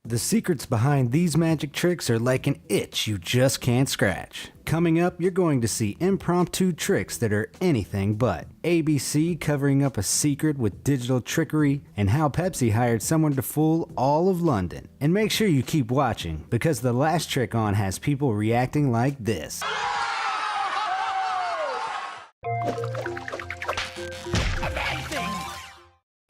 The secrets behind these magic tricks are like an itch you just can't scratch. Coming up, you're going to see impromptu tricks that are anything but. ABC covering up a secret with digital trickery, and how Pepsi hired someone to fool all of London. And make sure you keep watching, because the last trick on has people reacting like this.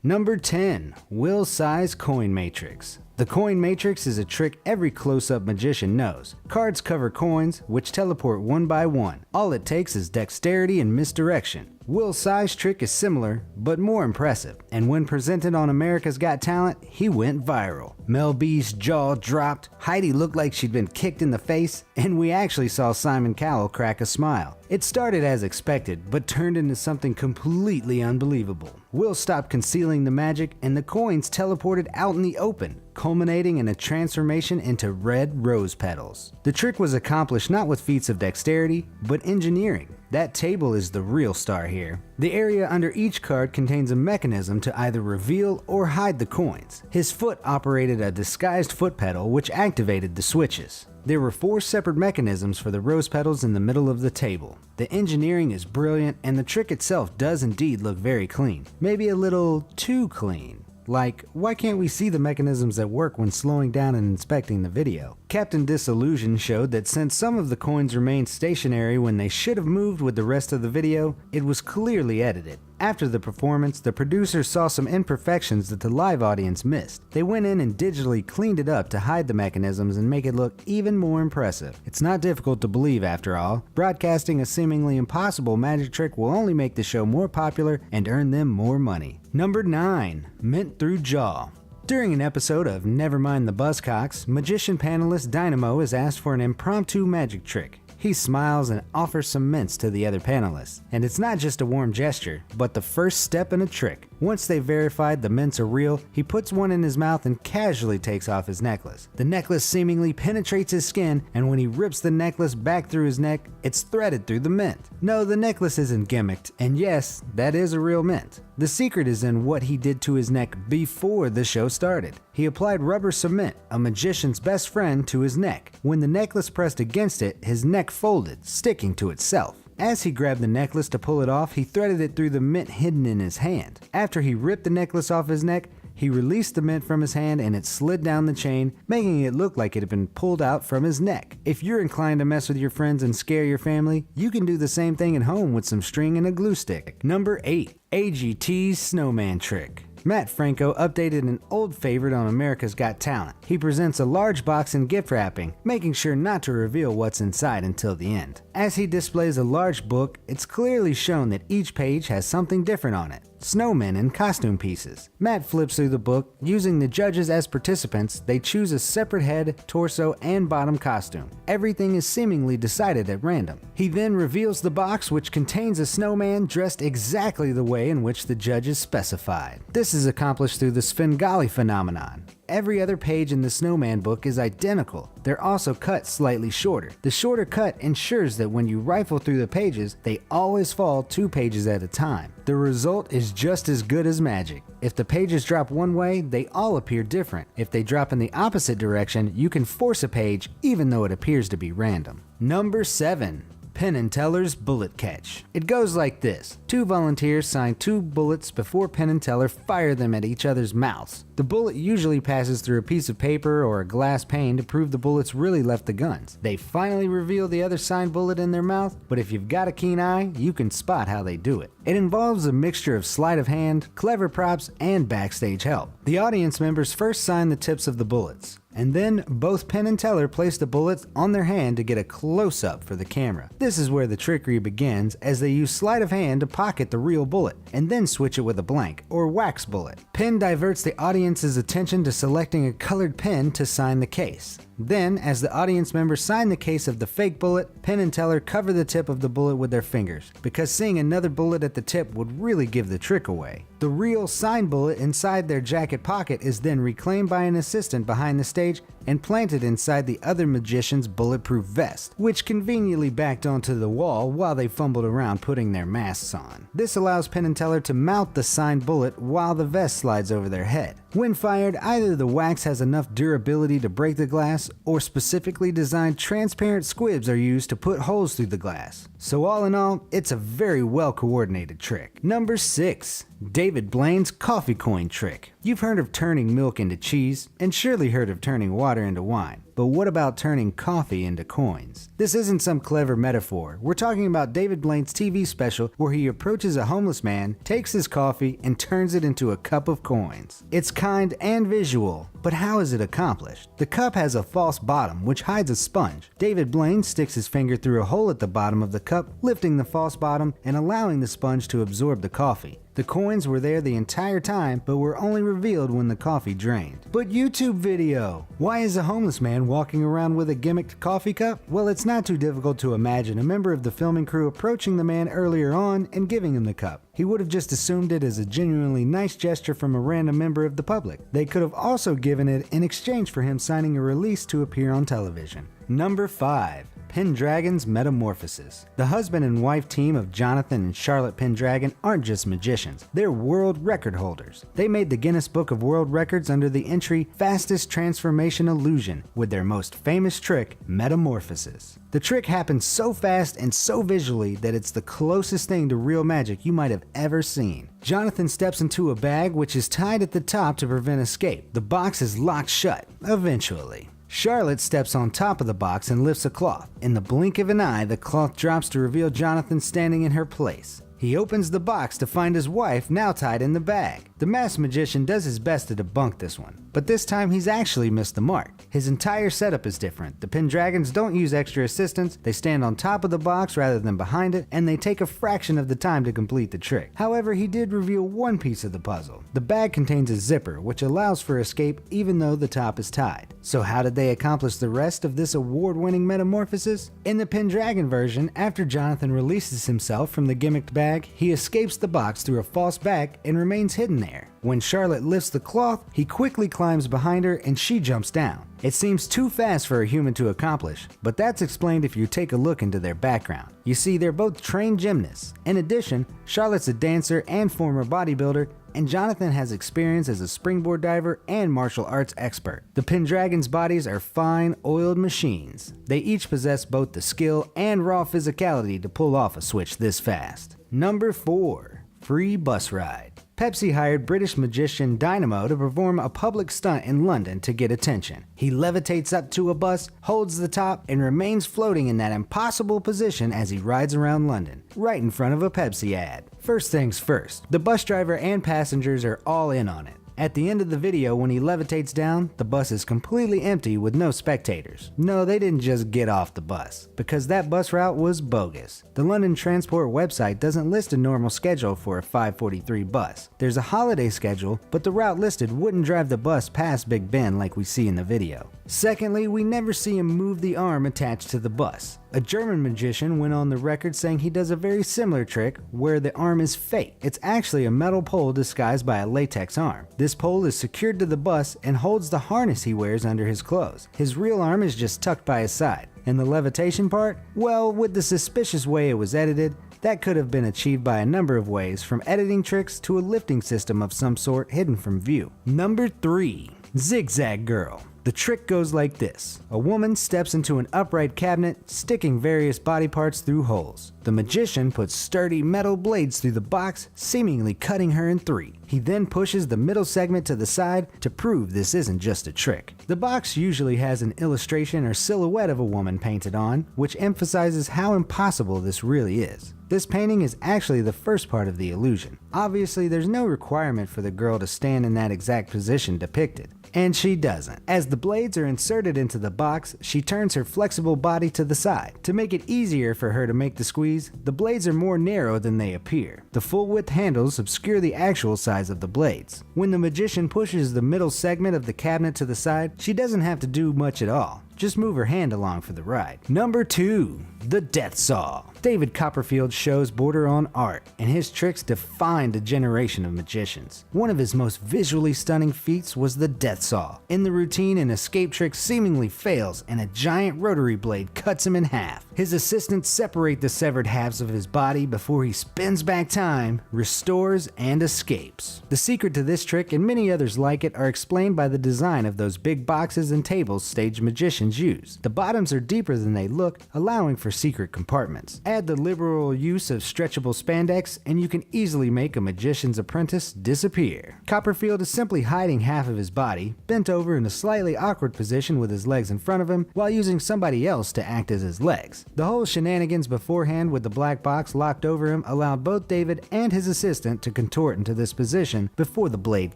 Number 10. Will Size Coin Matrix. The coin matrix is a trick every close-up magician knows. Cards cover coins, which teleport one by one. All it takes is dexterity and misdirection. Will Size trick is similar, but more impressive, and when presented on America's Got Talent, he went viral. Mel B's jaw dropped, Heidi looked like she'd been kicked in the face, and we actually saw Simon Cowell crack a smile. It started as expected, but turned into something completely unbelievable. Will stopped concealing the magic, and the coins teleported out in the open, culminating in a transformation into red rose petals. The trick was accomplished not with feats of dexterity, but engineering. That table is the real star here. The area under each card contains a mechanism to either reveal or hide the coins. His foot operated a disguised foot pedal which activated the switches. There were 4 separate mechanisms for the rose petals in the middle of the table. The engineering is brilliant, and the trick itself does indeed look very clean. Maybe a little too clean. Like, why can't we see the mechanisms that work when slowing down and inspecting the video? Captain Disillusion showed that since some of the coins remained stationary when they should have moved with the rest of the video, it was clearly edited. After the performance, the producers saw some imperfections that the live audience missed. They went in and digitally cleaned it up to hide the mechanisms and make it look even more impressive. It's not difficult to believe after all. Broadcasting a seemingly impossible magic trick will only make the show more popular and earn them more money. Number 9. Mint through jaw. During an episode of Nevermind the Buzzcocks, magician panelist Dynamo is asked for an impromptu magic trick. He smiles and offers some mints to the other panelists. And it's not just a warm gesture, but the first step in a trick. Once they've verified the mints are real, he puts one in his mouth and casually takes off his necklace. The necklace seemingly penetrates his skin, and when he rips the necklace back through his neck, it's threaded through the mint. No, the necklace isn't gimmicked, and yes, that is a real mint. The secret is in what he did to his neck before the show started. He applied rubber cement, a magician's best friend, to his neck. When the necklace pressed against it, his neck folded, sticking to itself. As he grabbed the necklace to pull it off, he threaded it through the mint hidden in his hand. After he ripped the necklace off his neck, he released the mint from his hand and it slid down the chain, making it look like it had been pulled out from his neck. If you're inclined to mess with your friends and scare your family, you can do the same thing at home with some string and a glue stick. Number 8. AGT's Snowman Trick. Matt Franco updated an old favorite on America's Got Talent. He presents a large box in gift wrapping, making sure not to reveal what's inside until the end. As he displays a large book, it's clearly shown that each page has something different on it. Snowmen and costume pieces. Matt flips through the book. Using the judges as participants, they choose a separate head, torso, and bottom costume. Everything is seemingly decided at random. He then reveals the box, which contains a snowman dressed exactly the way in which the judges specified. This is accomplished through the Svengali phenomenon. Every other page in the Snowman book is identical. They're also cut slightly shorter. The shorter cut ensures that when you rifle through the pages, they always fall 2 pages at a time. The result is just as good as magic. If the pages drop one way, they all appear different. If they drop in the opposite direction, you can force a page even though it appears to be random. Number 7. Penn and Teller's Bullet Catch. It goes like this. 2 volunteers sign 2 bullets before Penn and Teller fire them at each other's mouths. The bullet usually passes through a piece of paper or a glass pane to prove the bullets really left the guns. They finally reveal the other signed bullet in their mouth, but if you've got a keen eye, you can spot how they do it. It involves a mixture of sleight of hand, clever props, and backstage help. The audience members first sign the tips of the bullets, and then both Penn and Teller place the bullets on their hand to get a close-up for the camera. This is where the trickery begins, as they use sleight of hand to pocket the real bullet, and then switch it with a blank, or wax bullet. Penn diverts the audience's attention to selecting a colored pen to sign the case. Then, as the audience members sign the case of the fake bullet, Penn and Teller cover the tip of the bullet with their fingers, because seeing another bullet at the tip would really give the trick away. The real sign bullet inside their jacket pocket is then reclaimed by an assistant behind the stage and planted inside the other magician's bulletproof vest, which conveniently backed onto the wall while they fumbled around putting their masks on. This allows Penn and Teller to mount the signed bullet while the vest slides over their head. When fired, either the wax has enough durability to break the glass, or specifically designed transparent squibs are used to put holes through the glass. So all in all, it's a very well coordinated trick. Number 6. David Blaine's coffee coin trick. You've heard of turning milk into cheese, and surely heard of turning water into wine. But what about turning coffee into coins? This isn't some clever metaphor. We're talking about David Blaine's TV special where he approaches a homeless man, takes his coffee, and turns it into a cup of coins. It's kind and visual, but how is it accomplished? The cup has a false bottom which hides a sponge. David Blaine sticks his finger through a hole at the bottom of the cup, lifting the false bottom and allowing the sponge to absorb the coffee. The coins were there the entire time, but were only revealed when the coffee drained. But YouTube video! Why is a homeless man walking around with a gimmicked coffee cup? Well, it's not too difficult to imagine a member of the filming crew approaching the man earlier on and giving him the cup. He would have just assumed it as a genuinely nice gesture from a random member of the public. They could have also given it in exchange for him signing a release to appear on television. Number 5. Pendragon's Metamorphosis. The husband and wife team of Jonathan and Charlotte Pendragon aren't just magicians, they're world record holders. They made the Guinness Book of World Records under the entry Fastest Transformation Illusion with their most famous trick, Metamorphosis. The trick happens so fast and so visually that it's the closest thing to real magic you might have ever seen. Jonathan steps into a bag which is tied at the top to prevent escape. The box is locked shut, eventually. Charlotte steps on top of the box and lifts a cloth. In the blink of an eye, the cloth drops to reveal Jonathan standing in her place. He opens the box to find his wife now tied in the bag. The masked magician does his best to debunk this one, but this time he's actually missed the mark. His entire setup is different. The Pendragons don't use extra assistance, they stand on top of the box rather than behind it, and they take a fraction of the time to complete the trick. However, he did reveal one piece of the puzzle. The bag contains a zipper, which allows for escape even though the top is tied. So how did they accomplish the rest of this award-winning metamorphosis? In the Pendragon version, after Jonathan releases himself from the gimmicked bag, he escapes the box through a false bag and remains hidden there. When Charlotte lifts the cloth, he quickly climbs behind her and she jumps down. It seems too fast for a human to accomplish, but that's explained if you take a look into their background. You see, they're both trained gymnasts. In addition, Charlotte's a dancer and former bodybuilder, and Jonathan has experience as a springboard diver and martial arts expert. The Pendragon's bodies are fine, oiled machines. They each possess both the skill and raw physicality to pull off a switch this fast. Number 4. Free bus ride. Pepsi hired British magician Dynamo to perform a public stunt in London to get attention. He levitates up to a bus, holds the top, and remains floating in that impossible position as he rides around London, right in front of a Pepsi ad. First things first, the bus driver and passengers are all in on it. At the end of the video, when he levitates down, the bus is completely empty with no spectators. No, they didn't just get off the bus, because that bus route was bogus. The London Transport website doesn't list a normal schedule for a 5:43 bus. There's a holiday schedule, but the route listed wouldn't drive the bus past Big Ben like we see in the video. Secondly, we never see him move the arm attached to the bus. A German magician went on the record saying he does a very similar trick where the arm is fake. It's actually a metal pole disguised by a latex arm. This pole is secured to the bus and holds the harness he wears under his clothes. His real arm is just tucked by his side. And the levitation part? Well, with the suspicious way it was edited, that could have been achieved by a number of ways, from editing tricks to a lifting system of some sort hidden from view. Number 3. Zigzag Girl. The trick goes like this. A woman steps into an upright cabinet, sticking various body parts through holes. The magician puts sturdy metal blades through the box, seemingly cutting her in 3. He then pushes the middle segment to the side to prove this isn't just a trick. The box usually has an illustration or silhouette of a woman painted on, which emphasizes how impossible this really is. This painting is actually the first part of the illusion. Obviously, there's no requirement for the girl to stand in that exact position depicted. And she doesn't. As the blades are inserted into the box, she turns her flexible body to the side. To make it easier for her to make the squeeze, the blades are more narrow than they appear. The full-width handles obscure the actual size of the blades. When the magician pushes the middle segment of the cabinet to the side, she doesn't have to do much at all. just move her hand along for the ride. Number 2. The Death Saw. David Copperfield's shows border on art, and his tricks defined a generation of magicians. One of his most visually stunning feats was the Death Saw. In the routine, an escape trick seemingly fails, and a giant rotary blade cuts him in half. His assistants separate the severed halves of his body before he spins back time, restores, and escapes. The secret to this trick, and many others like it, are explained by the design of those big boxes and tables stage magicians use. The bottoms are deeper than they look, allowing for secret compartments. Add the liberal use of stretchable spandex, and you can easily make a magician's apprentice disappear. Copperfield is simply hiding half of his body, bent over in a slightly awkward position with his legs in front of him, while using somebody else to act as his legs. The whole shenanigans beforehand with the black box locked over him allowed both David and his assistant to contort into this position before the blade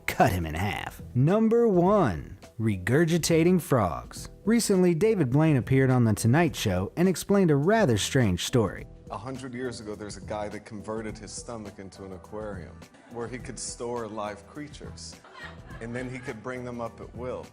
cut him in half. Number 1. Regurgitating frogs. Recently, David Blaine appeared on The Tonight Show and explained a rather strange story. 100 years ago, there's a guy that converted his stomach into an aquarium where he could store live creatures, and then he could bring them up at will.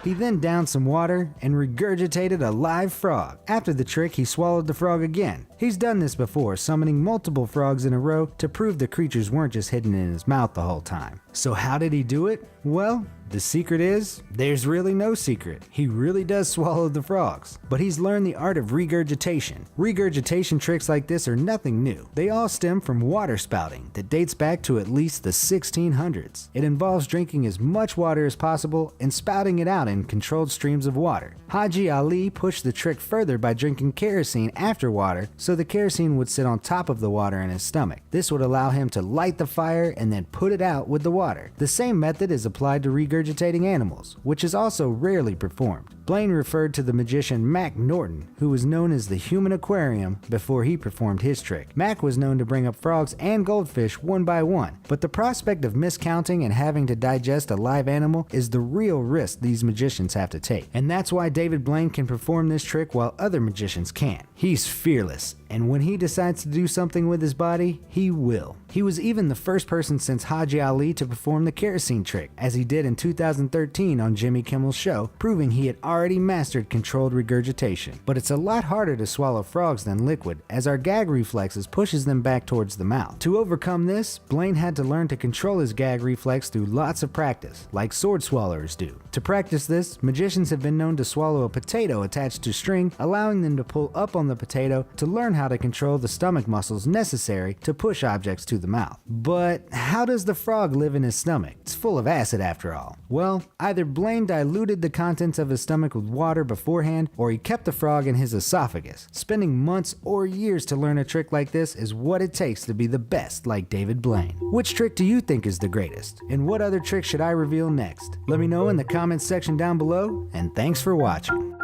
He then downed some water and regurgitated a live frog. After the trick, he swallowed the frog again. He's done this before, summoning multiple frogs in a row to prove the creatures weren't just hidden in his mouth the whole time. So how did he do it? Well, the secret is, there's really no secret. He really does swallow the frogs. But he's learned the art of regurgitation. Regurgitation tricks like this are nothing new. They all stem from water spouting that dates back to at least the 1600s. It involves drinking as much water as possible and spouting it out in controlled streams of water. Haji Ali pushed the trick further by drinking kerosene after water, so the kerosene would sit on top of the water in his stomach. This would allow him to light the fire and then put it out with the water. The same method is applied to regurgitating animals, which is also rarely performed. Blaine referred to the magician Mac Norton, who was known as the Human Aquarium before he performed his trick. Mac was known to bring up frogs and goldfish one by one, but the prospect of miscounting and having to digest a live animal is the real risk these magicians have to take. And that's why David Blaine can perform this trick while other magicians can't. He's fearless, and when he decides to do something with his body, he will. He was even the first person since Haji Ali to perform the kerosene trick, as he did in 2013 on Jimmy Kimmel's show, proving he had already mastered controlled regurgitation. But it's a lot harder to swallow frogs than liquid, as our gag reflexes pushes them back towards the mouth. To overcome this, Blaine had to learn to control his gag reflex through lots of practice, like sword swallowers do. To practice this, magicians have been known to swallow a potato attached to string, allowing them to pull up on the potato to learn how to control the stomach muscles necessary to push objects to the mouth. But how does the frog live in his stomach? It's full of acid after all. Well, either Blaine diluted the contents of his stomach with water beforehand, or he kept the frog in his esophagus. Spending months or years to learn a trick like this is what it takes to be the best like David Blaine. Which trick do you think is the greatest? And what other trick should I reveal next? Let me know in the comments section down below, and thanks for watching.